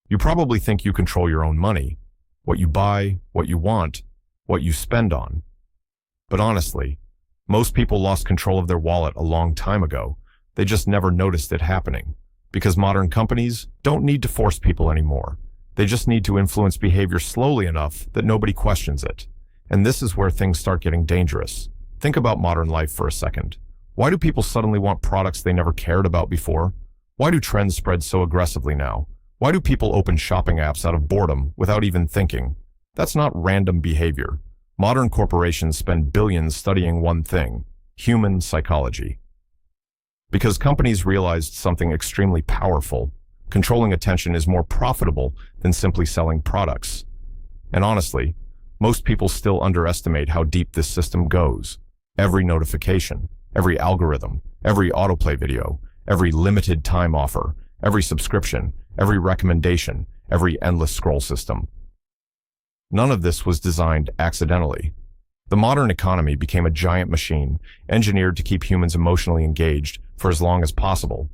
You probably think you control your own money, what you buy, what you want, what you spend on. But honestly, most people lost control of their wallet a long time ago. They just never noticed it happening. Because modern companies don't need to force people anymore. They just need to influence behavior slowly enough that nobody questions it. And this is where things start getting dangerous. Think about modern life for a second. Why do people suddenly want products they never cared about before? Why do trends spread so aggressively now? Why do people open shopping apps out of boredom without even thinking? That's not random behavior. Modern corporations spend billions studying one thing: human psychology. Because companies realized something extremely powerful: controlling attention is more profitable than simply selling products. And honestly, most people still underestimate how deep this system goes. Every notification, every algorithm, every autoplay video, every limited time offer, every subscription, every recommendation, every endless scroll system. None of this was designed accidentally. The modern economy became a giant machine, engineered to keep humans emotionally engaged for as long as possible.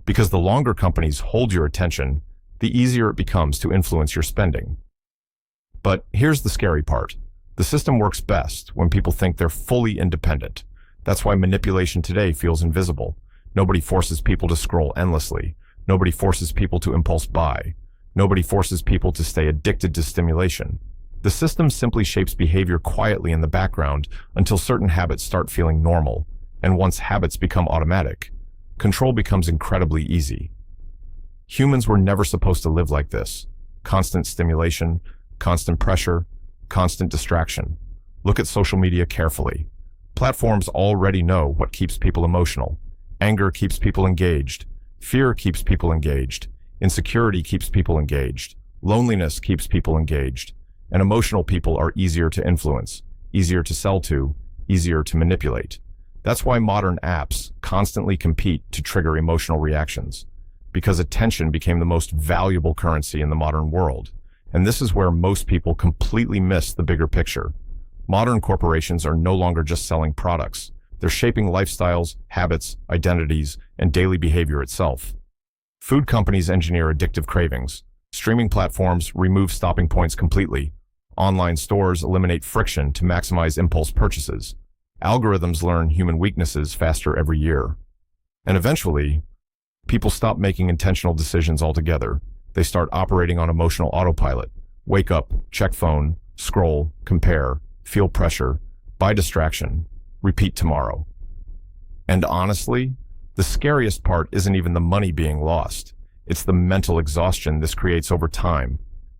Because the longer companies hold your attention, the easier it becomes to influence your spending. But here's the scary part. The system works best when people think they're fully independent. That's why manipulation today feels invisible. Nobody forces people to scroll endlessly. Nobody forces people to impulse buy. Nobody forces people to stay addicted to stimulation. The system simply shapes behavior quietly in the background until certain habits start feeling normal. And once habits become automatic, control becomes incredibly easy. Humans were never supposed to live like this. Constant stimulation, constant pressure, constant distraction. Look at social media carefully. Platforms already know what keeps people emotional. Anger keeps people engaged. Fear keeps people engaged. Insecurity keeps people engaged. Loneliness keeps people engaged. And emotional people are easier to influence, easier to sell to, easier to manipulate. That's why modern apps constantly compete to trigger emotional reactions. Because attention became the most valuable currency in the modern world. And this is where most people completely miss the bigger picture. Modern corporations are no longer just selling products. They're shaping lifestyles, habits, identities, and daily behavior itself. Food companies engineer addictive cravings. Streaming platforms remove stopping points completely. Online stores eliminate friction to maximize impulse purchases. Algorithms learn human weaknesses faster every year. And eventually, people stop making intentional decisions altogether. They start operating on emotional autopilot. Wake up, check phone, scroll, compare, feel pressure, buy distraction, repeat tomorrow. And honestly, the scariest part isn't even the money being lost. It's the mental exhaustion this creates over time.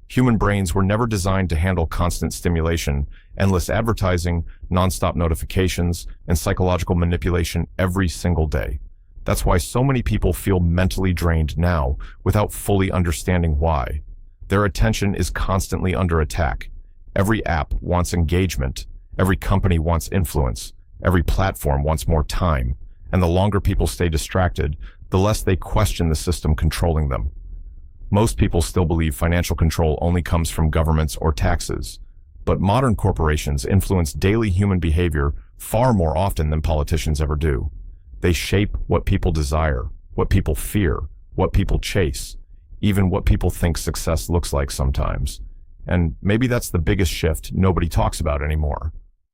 Human brains were never designed to handle constant stimulation, endless advertising, nonstop notifications, and psychological manipulation every single day. That's why so many people feel mentally drained now without fully understanding why. Their attention is constantly under attack. Every app wants engagement. Every company wants influence. Every platform wants more time. And the longer people stay distracted, the less they question the system controlling them. Most people still believe financial control only comes from governments or taxes. But modern corporations influence daily human behavior far more often than politicians ever do. They shape what people desire, what people fear, what people chase, even what people think success looks like sometimes. And maybe that's the biggest shift nobody talks about anymore.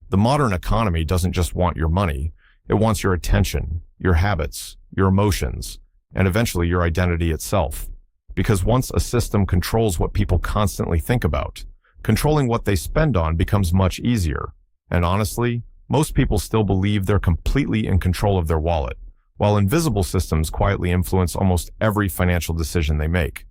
The modern economy doesn't just want your money, it wants your attention, your habits, your emotions, and eventually your identity itself. Because once a system controls what people constantly think about, controlling what they spend on becomes much easier. And honestly, most people still believe they're completely in control of their wallet, while invisible systems quietly influence almost every financial decision they make.